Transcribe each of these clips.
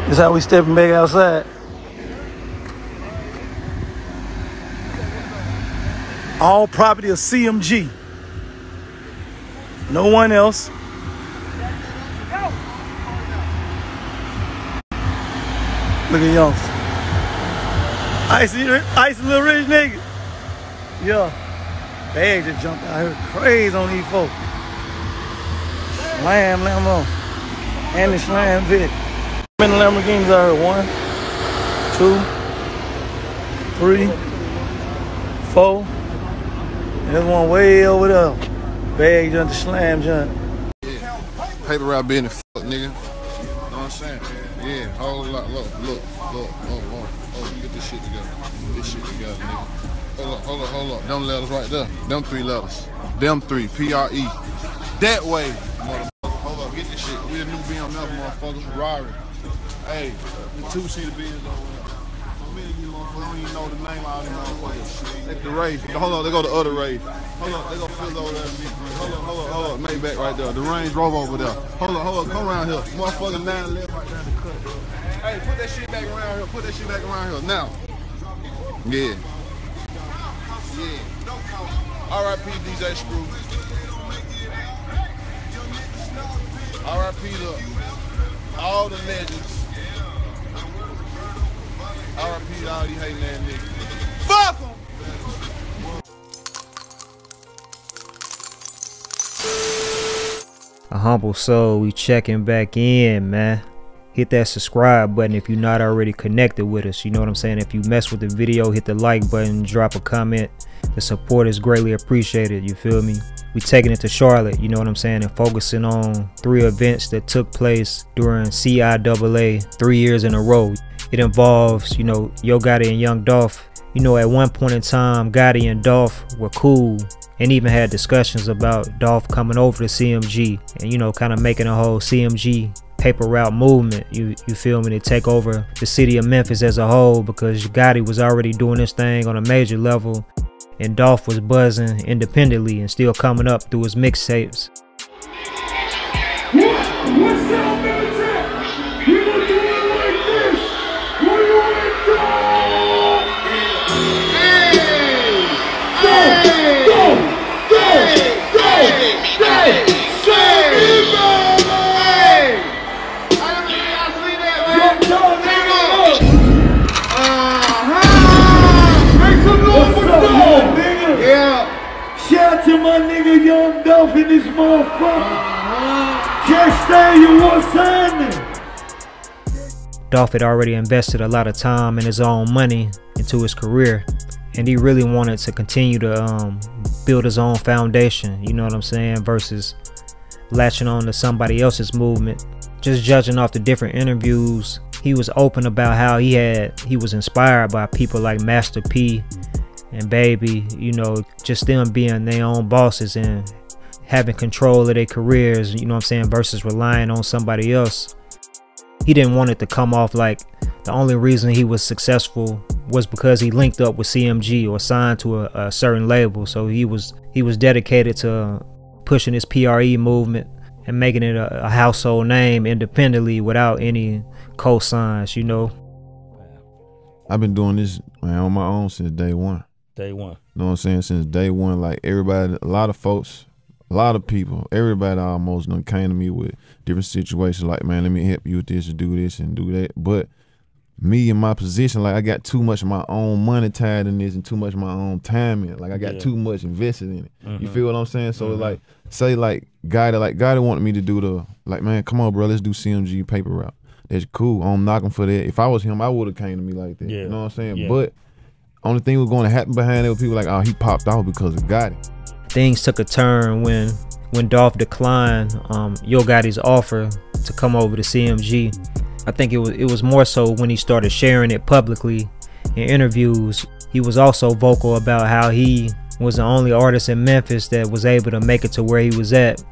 This how we stepping back outside. All property of CMG. No one else. Look at young. Icy little rich nigga. Yeah. Bag just jumped out here crazy on these folks. Slam on. And the slam Vic. How many Lamborghinis are there? 1, 2, 3, 4. There's one way over there. Bag jump, the slam jump. Yeah. Paper route being a fuck, nigga. You know what I'm saying? Yeah, whole lot. Look. Oh, get this shit together. Get this shit together, nigga. Hold up. Them letters right there. Them 3 letters. Them 3. P-R-E. That way, motherfucker. Hold up, get this shit. We a new BMW, motherfucker. Ferrari. Hey, the 2-seater Benz over there. I don't even know the name of all them motherfuckers. That's the race. Hold on, they go the other race. Hold on, they go fill over there. Hold on. Maybach right there. The Range Rover over there. Hold on. Come around here. Motherfucker 911 right down the cut. Hey, put that shit back around here. Put that shit back around here. Now. Yeah. R.I.P. DJ Screw. R.I.P. to all the legends. R.I.P. to all these hating ass niggas. Fuck them! A Humble Soul, we checking back in, man. Hit that subscribe button if you're not already connected with us. You know what I'm saying? If you mess with the video, hit the like button, drop a comment. The support is greatly appreciated, you feel me? We taking it to Charlotte, you know what I'm saying, and focusing on 3 events that took place during CIAA 3 years in a row. It involves, you know, Yo Gotti and Young Dolph. You know, at one point in time, Gotti and Dolph were cool and even had discussions about Dolph coming over to CMG and, you know, kind of making a whole CMG paper route movement, you feel me, to take over the city of Memphis as a whole, because Gotti was already doing this thing on a major level and Dolph was buzzing independently and still coming up through his mixtapes. What's up, Military? You gonna do it like this? What do you want to do? Shout out to my nigga Young Dolph in this motherfucker. Can't stay, you what's happening? Dolph had already invested a lot of time and his own money into his career, and he really wanted to continue to build his own foundation, you know what I'm saying, versus latching on to somebody else's movement. Just judging off the different interviews, he was open about how he was inspired by people like Master P and Baby, you know, just them being their own bosses and having control of their careers, you know what I'm saying, versus relying on somebody else. He didn't want it to come off like the only reason he was successful was because he linked up with CMG or signed to a certain label. So he was dedicated to pushing his PRE movement and making it a household name independently without any cosigns, you know. I've been doing this, man, on my own since day one. Day one. You know what I'm saying? Since day one, like everybody, a lot of folks, a lot of people, everybody almost done came to me with different situations like, man, let me help you with this and do that. But me in my position, like I got too much of my own money tied in this and too much of my own time in it. Like I got too much invested in it. You feel what I'm saying? So like, say like Gotti wanted me to do the, like, man, come on, bro, let's do CMG paper route. That's cool. I'm knocking for that. If I was him, I would have came to me like that. You know what I'm saying? But only thing was going to happen behind it was people like, oh, he popped off because of Gotti. Things took a turn when Dolph declined Yo Gotti's offer to come over to CMG. I think it was more so when he started sharing it publicly in interviews. He was also vocal about how he was the only artist in Memphis that was able to make it to where he was at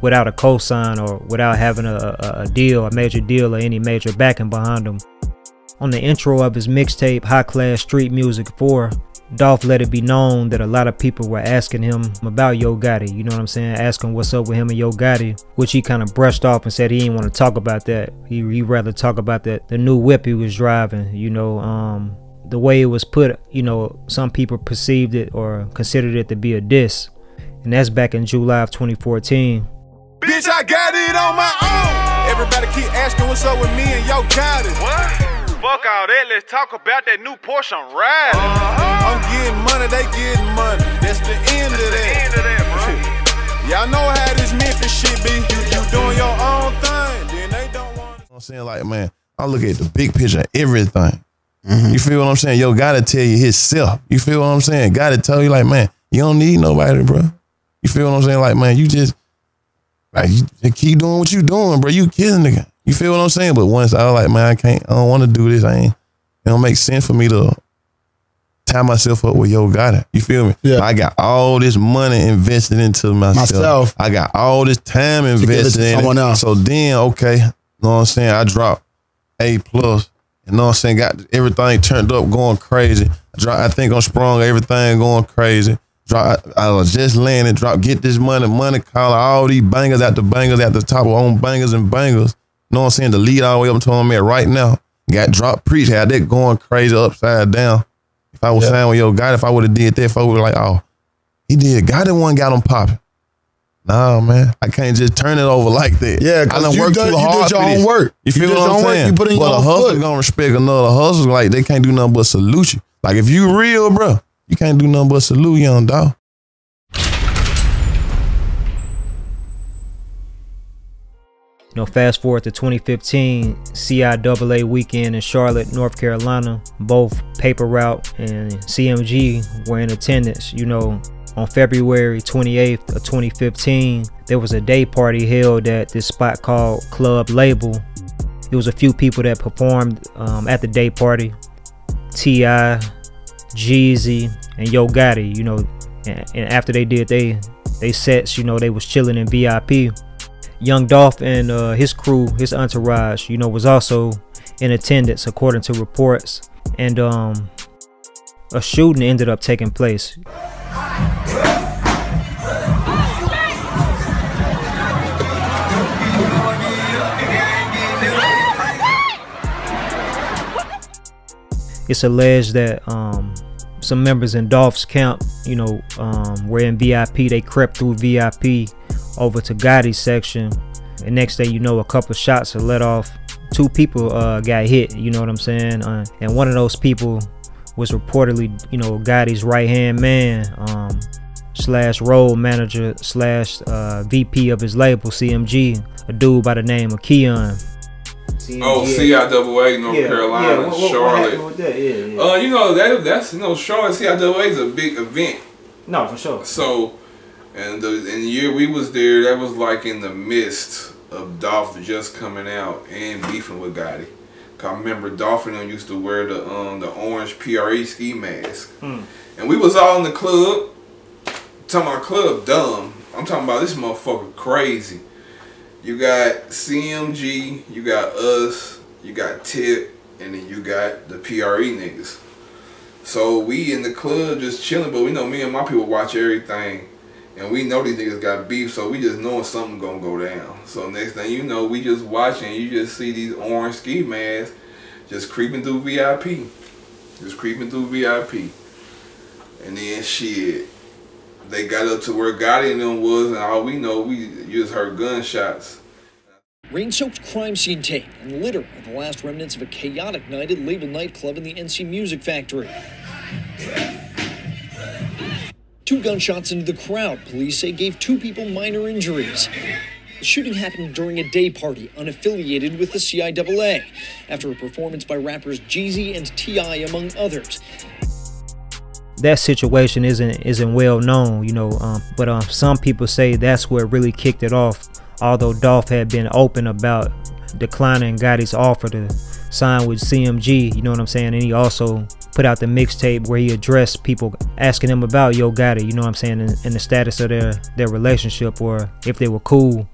without a cosign or without having a major deal or any major backing behind him. On the intro of his mixtape High Class Street Music 4, Dolph let it be known that a lot of people were asking him about Yo Gotti, you know what I'm saying, asking what's up with him and Yo Gotti, which he kind of brushed off and said he didn't want to talk about that. He rather talk about the new whip he was driving, you know. The way it was put, you know, some people perceived it or considered it to be a diss, and that's back in July of 2014. Bitch, I got it on my own. Everybody keep asking what's up with me and Yo Gotti. What? Fuck all that, let's talk about that new Porsche I'm riding. I'm getting money, they getting money. That's the end of that. Bro. Y'all know how this Memphis shit be. You doing your own thing, then they don't want it. I'm saying, like, man, I look at the big picture of everything. You feel what I'm saying? Yo, gotta tell you himself. You feel what I'm saying? Gotta tell you, like, man, you don't need nobody, bro. You feel what I'm saying? Like, man, you just, like, you keep doing what you doing, bro. You killing nigga. You feel what I'm saying? But once I was like, man, I don't want to do this. It don't make sense for me to tie myself up with Yo Gotti. You feel me? Yeah. I got all this money invested into myself. I got all this time invested in someone else. So then, okay, you know what I'm saying? I dropped A+. You know what I'm saying? Got everything turned up, going crazy. I think I'm sprung, everything going crazy. I was just landing, get this money calling all these bangers at the top of on bangers and bangers. You know what I'm saying? The lead all the way up to where I'm at right now. Got dropped preach, had that going crazy upside down. If I was signed with Yo Gotti, if I would have did that, if I would have like, oh, he did. Gotti one got him popping. Nah, man, I can't just turn it over like that. Yeah, I done worked too hard. You did your own work. You feel what I'm saying? You put in your own foot. But a hustler gonna respect another hustler. Like, they can't do nothing but salute you. Like, if you real, bro, you can't do nothing but salute, young dog. You know, fast forward to 2015, CIAA weekend in Charlotte, North Carolina. Both Paper Route and CMG were in attendance. You know, on February 28th of 2015, there was a day party held at this spot called Club Label. It was a few people that performed at the day party. T.I., Jeezy, and Yo Gotti, you know, and after they did they sets, you know, they was chilling in VIP. Young Dolph and his crew, his entourage, you know, was also in attendance according to reports, and a shooting ended up taking place. It's alleged that some members in Dolph's camp, you know, were in VIP. They crept through VIP over to Gotti's section, and next thing you know, a couple of shots are let off. 2 people got hit, you know what I'm saying, and one of those people was reportedly, you know, Gotti's right-hand man, slash road manager slash VP of his label, CMG, a dude by the name of Keon. Oh, CIAA, North Carolina, Charlotte. What that? You know, that's, you know, Charlotte CIAA is a big event. No, for sure. So, and the year we was there, that was like in the midst of Dolph just coming out and beefing with Gotti. Cause I remember Dolph and them used to wear the orange PRE ski mask, and we was all in the club. Talking about club dumb. I'm talking about this motherfucker crazy. You got CMG, you got us, you got Tip, and then you got the PRE niggas. So we in the club just chilling, but we know me and my people watch everything. And we know these niggas got beef, so we just knowing something gonna go down. So next thing you know, we just watching, you just see these orange ski masks just creeping through VIP. Just creeping through VIP. And then shit, they got up to where Gotti and them was, and all we know, we just heard gunshots. Rain-soaked crime scene tape and litter are the last remnants of a chaotic night at Label nightclub in the NC Music Factory. 2 gunshots into the crowd, police say, gave 2 people minor injuries. The shooting happened during a day party unaffiliated with the CIAA, after a performance by rappers Jeezy and T.I., among others. That situation isn't well known, you know, but some people say that's what really kicked it off. Although Dolph had been open about declining Gotti's offer to sign with CMG, you know what I'm saying, and he also put out the mixtape where he addressed people asking him about Yo Gotti, you know what I'm saying, and the status of their relationship, or if they were cool.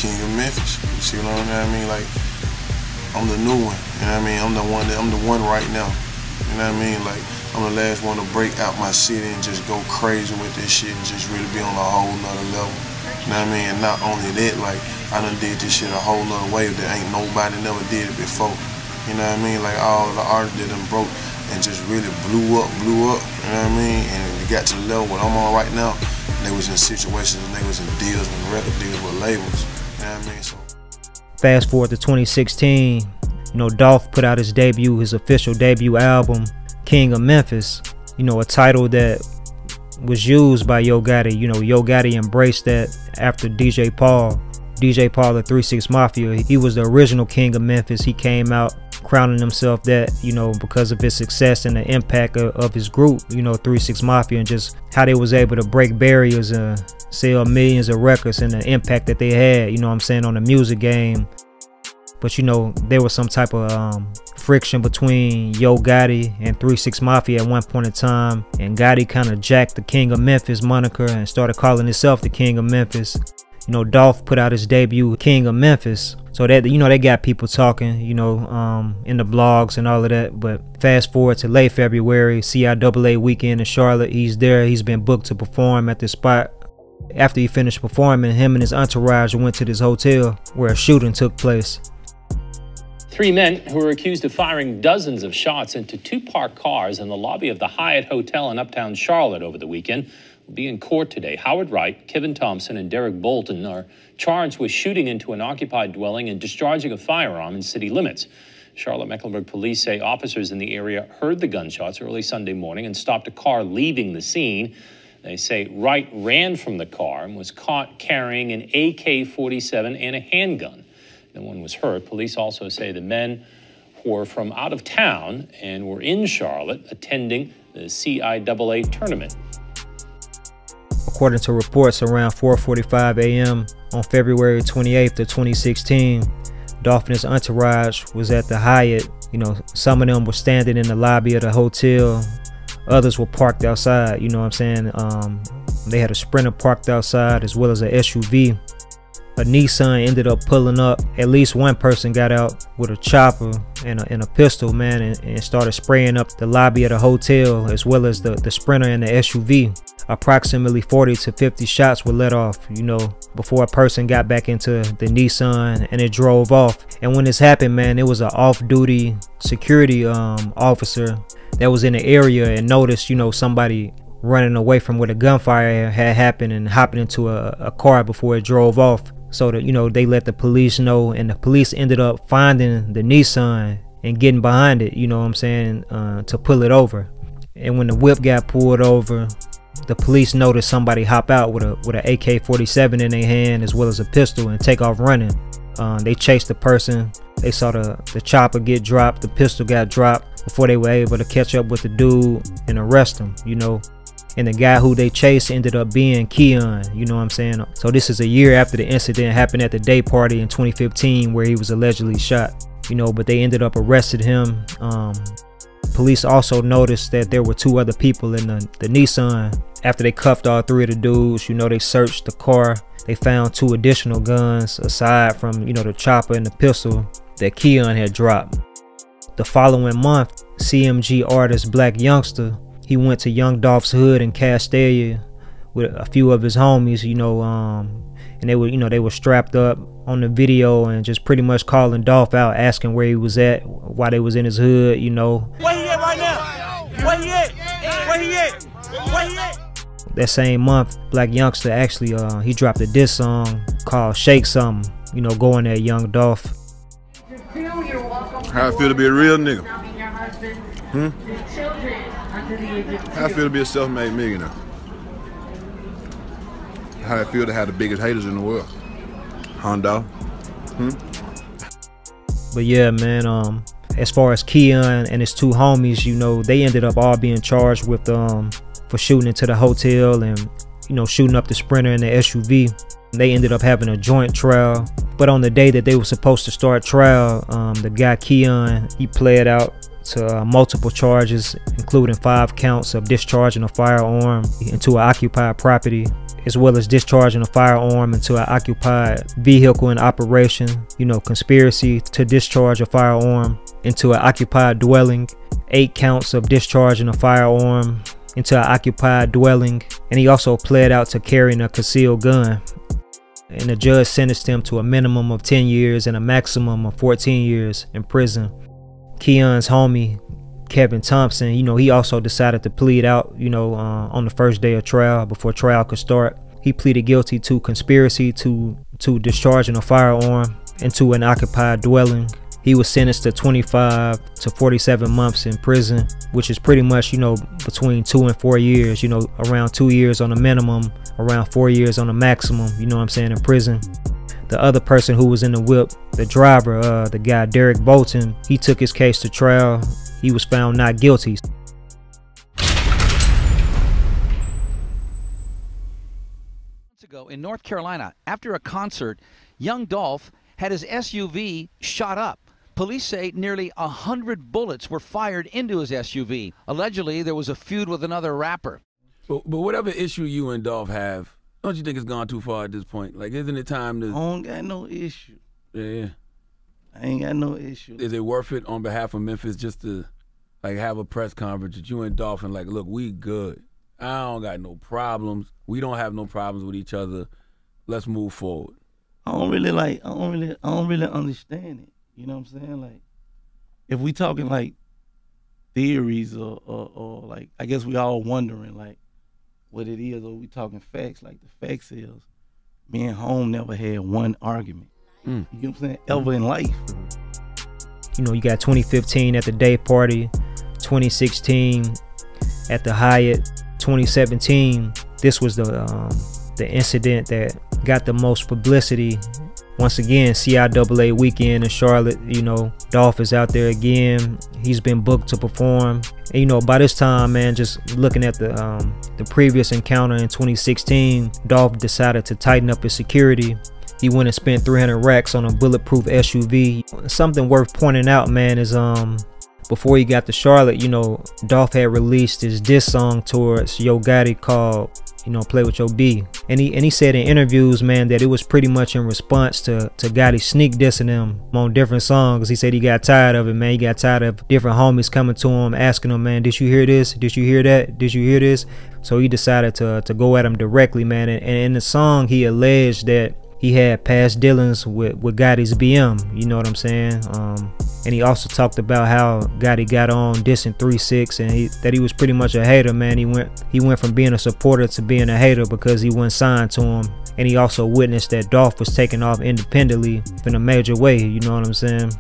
king of Memphis. You see what I mean? Like, I'm the new one. You know what I mean? I'm the one right now. You know what I mean? Like, I'm the last one to break out my city and just go crazy with this shit and just really be on a whole nother level. You know what I mean? And not only that, like, I done did this shit a whole nother way that ain't nobody never did it before. You know what I mean? Like, all the artists that done broke and just really blew up, you know what I mean? And they got to the level where I'm on right now. And they was in situations and they was in deals with record deals with labels. You know what I mean? So fast forward to 2016, you know, Dolph put out his official debut album, King of Memphis. You know, a title that was used by Yo Gotti. You know, Yo Gotti embraced that after DJ Paul of 3 6 Mafia. He was the original King of Memphis. He came out crowning himself that, you know, because of his success and the impact of his group, you know, 3 6 Mafia, and just how they was able to break barriers and sell millions of records and the impact that they had, you know what I'm saying, on the music game. But, you know, there was some type of friction between Yo Gotti and 3 6 Mafia at one point in time, and Gotti kind of jacked the King of Memphis moniker and started calling himself the King of Memphis. You know, Dolph put out his debut, King of Memphis, so that, you know, they got people talking, you know, in the blogs and all of that. But fast forward to late February, CIAA weekend in Charlotte. He's there. He's been booked to perform at this spot. After he finished performing, him and his entourage went to this hotel where a shooting took place. 3 men who were accused of firing dozens of shots into 2 parked cars in the lobby of the Hyatt Hotel in uptown Charlotte over the weekend will be in court today. Howard Wright, Kevin Thompson, and Derek Bolton are charged with shooting into an occupied dwelling and discharging a firearm in city limits. Charlotte-Mecklenburg police say officers in the area heard the gunshots early Sunday morning and stopped a car leaving the scene. They say Wright ran from the car and was caught carrying an AK-47 and a handgun. No one was hurt. Police also say the men were from out of town and were in Charlotte attending the CIAA tournament. According to reports, around 4:45 a.m. on February 28th of 2016, Dolph and his entourage was at the Hyatt. You know, some of them were standing in the lobby of the hotel. Others were parked outside, you know what I'm saying? They had a Sprinter parked outside as well as an SUV. A Nissan ended up pulling up. At least one person got out with a chopper and a pistol, man, and started spraying up the lobby of the hotel as well as the Sprinter and the SUV. Approximately 40 to 50 shots were let off, you know, before a person got back into the Nissan and it drove off. And when this happened, man, it was an off-duty security officer that was in the area and noticed, you know, somebody running away from where the gunfire had happened and hopping into a car before it drove off. So that, you know, they let the police know, and the police ended up finding the Nissan and getting behind it, you know what I'm saying, to pull it over. And when the whip got pulled over, the police noticed somebody hop out with an AK-47 in their hand as well as a pistol and take off running. They chased the person. They saw the chopper get dropped, the pistol got dropped before they were able to catch up with the dude and arrest him, you know. And the guy who they chased ended up being Keon, you know what I'm saying? So this is a year after the incident happened at the day party in 2015 where he was allegedly shot, you know, but they ended up arresting him. Police also noticed that there were 2 other people in the Nissan. After they cuffed all 3 of the dudes, you know, they searched the car. They found 2 additional guns aside from, you know, the chopper and the pistol that Keon had dropped. The following month, CMG artist Black Youngster, he went to Young Dolph's hood in Castalia with a few of his homies, you know, and they were, you know, they were strapped up on the video and just pretty much calling Dolph out, asking where he was at, why they was in his hood, you know. Where he at right now? Where he at? Where he at? Where he at? That same month, Black Youngster actually, he dropped a diss song called Shake Something, you know, going at Young Dolph. How I feel to be a real nigga? How I feel to be a self-made millionaire? How I feel to have the biggest haters in the world? Honda. But yeah, man, as far as Keon and his 2 homies, you know, they ended up all being charged with for shooting into the hotel and, you know, shooting up the Sprinter and the SUV. They ended up having a joint trial, but on the day that they were supposed to start trial, the guy Keon, he pled out to multiple charges, including 5 counts of discharging a firearm into an occupied property, as well as discharging a firearm into an occupied vehicle in operation, you know, conspiracy to discharge a firearm into an occupied dwelling, 8 counts of discharging a firearm into an occupied dwelling, and he also pled out to carrying a concealed gun. And the judge sentenced him to a minimum of 10 years and a maximum of 14 years in prison. Keon's homie, Kevin Thompson, you know, he also decided to plead out, you know, on the first day of trial, before trial could start. He pleaded guilty to conspiracy to discharging a firearm into an occupied dwelling. He was sentenced to 25 to 47 months in prison, which is pretty much, you know, between 2 and 4 years, you know, around 2 years on the minimum, around 4 years on the maximum, you know what I'm saying, in prison. The other person who was in the whip, the driver, the guy Derek Bolton, he took his case to trial. He was found not guilty. Months ago in North Carolina, after a concert, young Dolph had his SUV shot up. Police say nearly 100 bullets were fired into his SUV. Allegedly, there was a feud with another rapper. But whatever issue you and Dolph have, don't you think it's gone too far at this point? Like, isn't it time to... I don't got no issue. Yeah. I ain't got no issue. Is it worth it on behalf of Memphis just to, like, have a press conference with you and Dolph and, like, look, we good. I don't got no problems. We don't have no problems with each other. Let's move forward. I don't really understand it. You know what I'm saying? Like, if we talking like theories or like, I guess we all wondering like what it is, or we talking facts. Like the facts is, me and Home never had one argument. You know what I'm saying? Ever in life. You know, you got 2015 at the day party, 2016 at the Hyatt, 2017. This was the incident that got the most publicity. Once again, CIAA weekend in Charlotte. You know, Dolph is out there again. He's been booked to perform. And, you know, by this time, man, just looking at the previous encounter in 2016, Dolph decided to tighten up his security. He went and spent 300 racks on a bulletproof SUV. Something worth pointing out, man, is before he got to Charlotte, you know, Dolph had released his diss song towards Yo Gotti called, you know, Play With Your B. And he said in interviews, man, that it was pretty much in response to Gotti sneak dissing him on different songs. He said he got tired of it, man. He got tired of different homies coming to him, asking him, man, did you hear this? Did you hear that? Did you hear this? So he decided to go at him directly, man. And in the song, he alleged that he had past dealings with Gotti's BM, you know what I'm saying? And he also talked about how Gotti got on dissing 3-6 and that he was pretty much a hater, man. He went from being a supporter to being a hater because he wasn't signed to him. And he also witnessed that Dolph was taking off independently in a major way, you know what I'm saying?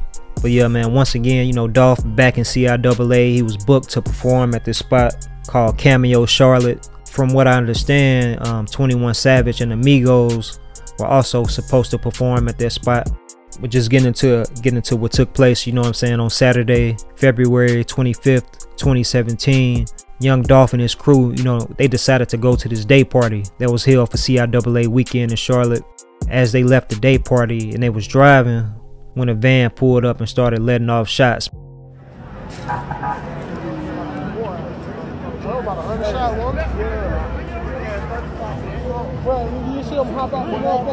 But yeah, man, once again, you know, Dolph back in CIAA, he was booked to perform at this spot called Cameo Charlotte. From what I understand, 21 Savage and Amigos were also supposed to perform at that spot. But just getting into what took place, you know what I'm saying, on Saturday, February 25th, 2017, young Dolph and his crew, you know, they decided to go to this day party that was held for CIAA weekend in Charlotte. As they left the day party and they was driving, when a van pulled up and started letting off shots.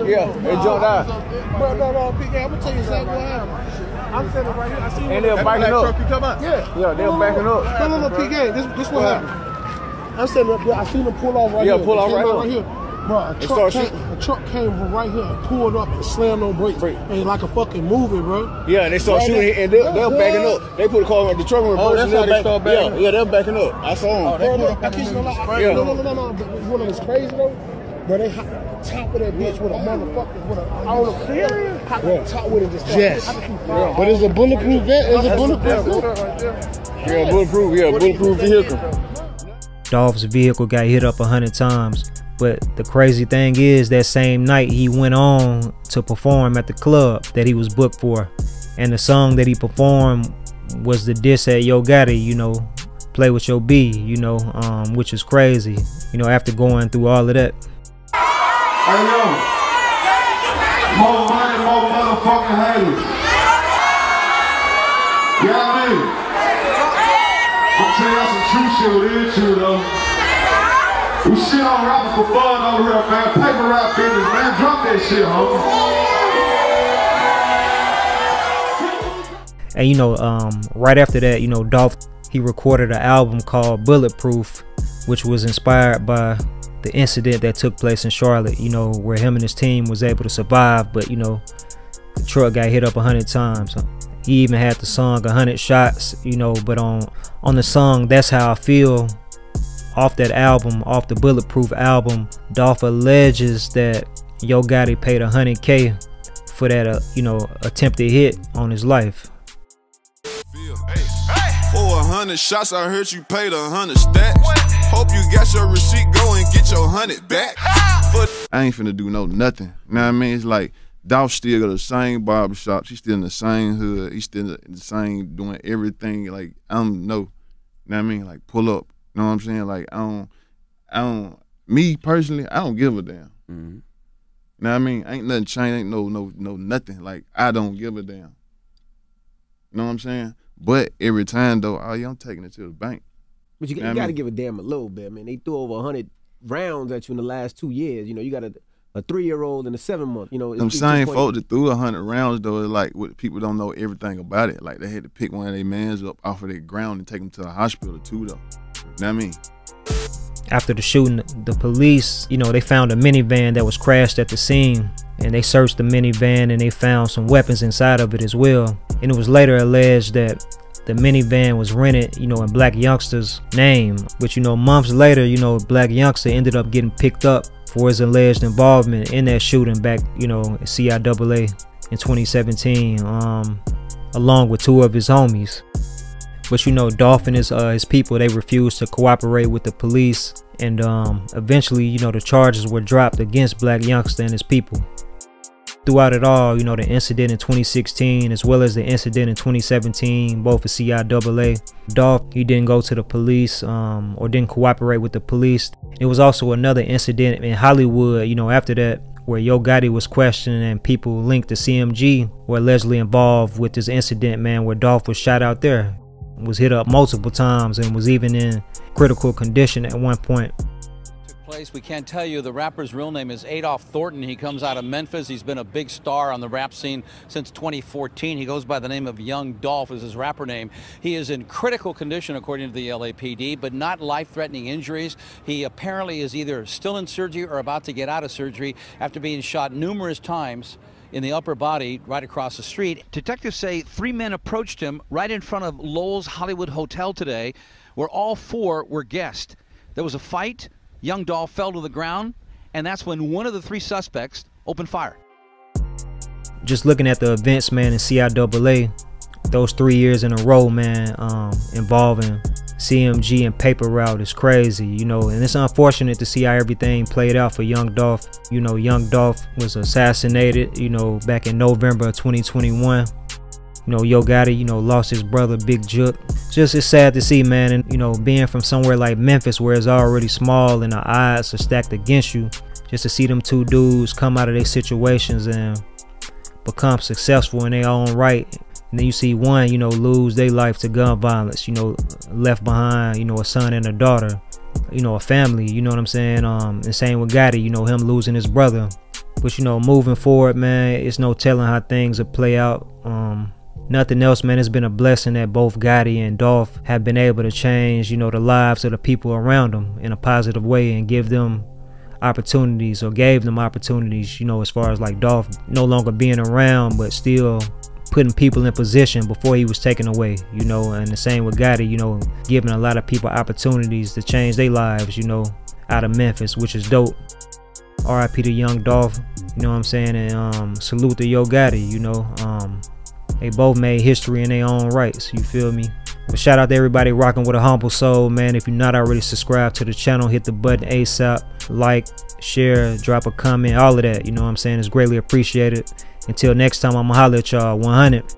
Yeah, they jumped out. No, PK, I'm gonna tell you exactly what happened. I'm standing right here. I see and they're backing up. Yeah, they're backing up. No, PK, this what happened. I'm standing up there. I seen them pull off right here. Yeah, pull off right here. Bro, a truck came from right here and pulled up and slammed on brakes. And like a fucking movie, bro. Yeah, and they started shooting and they're backing up. They put the car on the truck in reverse and they start backing up. Yeah, they're backing up. I saw them. No. What was crazy though? Bro, they hopped on top of that bitch with a motherfucker, with a on the clear. Hopped on top with it just yes. But it's a bulletproof vet. It's a bulletproof. Yeah, bulletproof vehicle. Dolph's vehicle got hit up 100 times. But the crazy thing is, that same night he went on to perform at the club that he was booked for. And the song that he performed was the diss at Yo Gotti, you know, Play With Your B, you know, which is crazy, you know, after going through all of that. Hey yo, more money, more motherfucking haters. You know what I mean? I'm telling y'all some true shit with it too though. We shit on rappers for fun over here, man. Paper rap business, man. Drop that shit, homie. And you know, right after that, you know, Dolph, he recorded an album called Bulletproof, which was inspired by the incident that took place in Charlotte, you know, where him and his team was able to survive, but you know, the truck got hit up 100 times. He even had the song 100 Shots, you know, but on the song That's How I Feel, off that album, off the Bulletproof album, Dolph alleges that Yo Gotti paid $100K for that, you know, attempted hit on his life. For 100 shots, I heard you paid 100 stacks. Hope you got your receipt, go and get your 100 back. I ain't finna do nothing. You know what I mean? It's like Dolph still got the same barbershops. He's still in the same hood. He's still in the same doing everything. Like I don't know. You know what I mean? Like pull up. You know what I'm saying? Like I don't. Me personally, I don't give a damn. Mm-hmm. You know what I mean? Ain't nothing changed. Ain't no nothing. Like I don't give a damn. You know what I'm saying? But every time though, oh yeah, I'm taking it to the bank. But you got to give a damn a little bit. I mean, they threw over 100 rounds at you in the last 2 years. You know, you got a 3-year-old and a 7-month. You know, them same folks that threw 100 rounds though, is like what people don't know everything about it. Like they had to pick one of their mans up off of their ground and take them to the hospital too though. You know what I mean? After the shooting, the police, you know, they found a minivan that was crashed at the scene, and they searched the minivan and they found some weapons inside of it as well. And it was later alleged that the minivan was rented, you know, in Black Youngster's name, which, you know, months later, you know, Black Youngster ended up getting picked up for his alleged involvement in that shooting back, you know, at CIAA in 2017, along with 2 of his homies. But you know, Dolph and his people, they refused to cooperate with the police, and eventually, you know, the charges were dropped against Black Youngster and his people. Throughout it all, you know, the incident in 2016 as well as the incident in 2017, both at CIAA, Dolph, he didn't go to the police or didn't cooperate with the police. It was also another incident in Hollywood, you know, after that, where Yo Gotti was questioned and people linked to CMG were allegedly involved with this incident, man, where Dolph was shot out there, was hit up multiple times, and was even in critical condition at one point. Place. We can't tell you the rapper's real name is Adolph Thornton. He comes out of Memphis. He's been a big star on the rap scene since 2014. He goes by the name of Young Dolph is his rapper name. He is in critical condition according to the LAPD, but not life-threatening injuries. He apparently is either still in surgery or about to get out of surgery after being shot numerous times in the upper body right across the street. Detectives say 3 men approached him right in front of Lowell's Hollywood Hotel today, where all 4 were guests. There was a fight. Young Dolph fell to the ground, and that's when one of the 3 suspects opened fire. Just looking at the events, man, in CIAA, those 3 years in a row, man, involving CMG and Paper Route is crazy, you know, and it's unfortunate to see how everything played out for Young Dolph. You know, Young Dolph was assassinated, you know, back in November of 2021. You know, Yo Gotti, you know, lost his brother, Big Jook. Just, it's sad to see, man, and, you know, being from somewhere like Memphis where it's already small and the odds are stacked against you, just to see them 2 dudes come out of their situations and become successful in their own right. And then you see one, you know, lose their life to gun violence, you know, left behind, you know, a son and a daughter, you know, a family, you know what I'm saying? And same with Gotti, you know, him losing his brother. But, you know, moving forward, man, it's no telling how things will play out. Nothing else, man. It's been a blessing that both Gotti and Dolph have been able to change, you know, the lives of the people around them in a positive way and give them opportunities, or gave them opportunities, you know, as far as like Dolph no longer being around, but still putting people in position before he was taken away, you know. And the same with Gotti, you know, giving a lot of people opportunities to change their lives, you know, out of Memphis, which is dope. RIP to Young Dolph, you know what I'm saying, and salute to Yo Gotti, you know. They both made history in their own rights, you feel me? But shout out to everybody rocking with AHumbleSoul, man. If you're not already subscribed to the channel, hit the button ASAP. Like, share, drop a comment, all of that, you know what I'm saying? It's greatly appreciated. Until next time, I'ma holler at y'all. 100.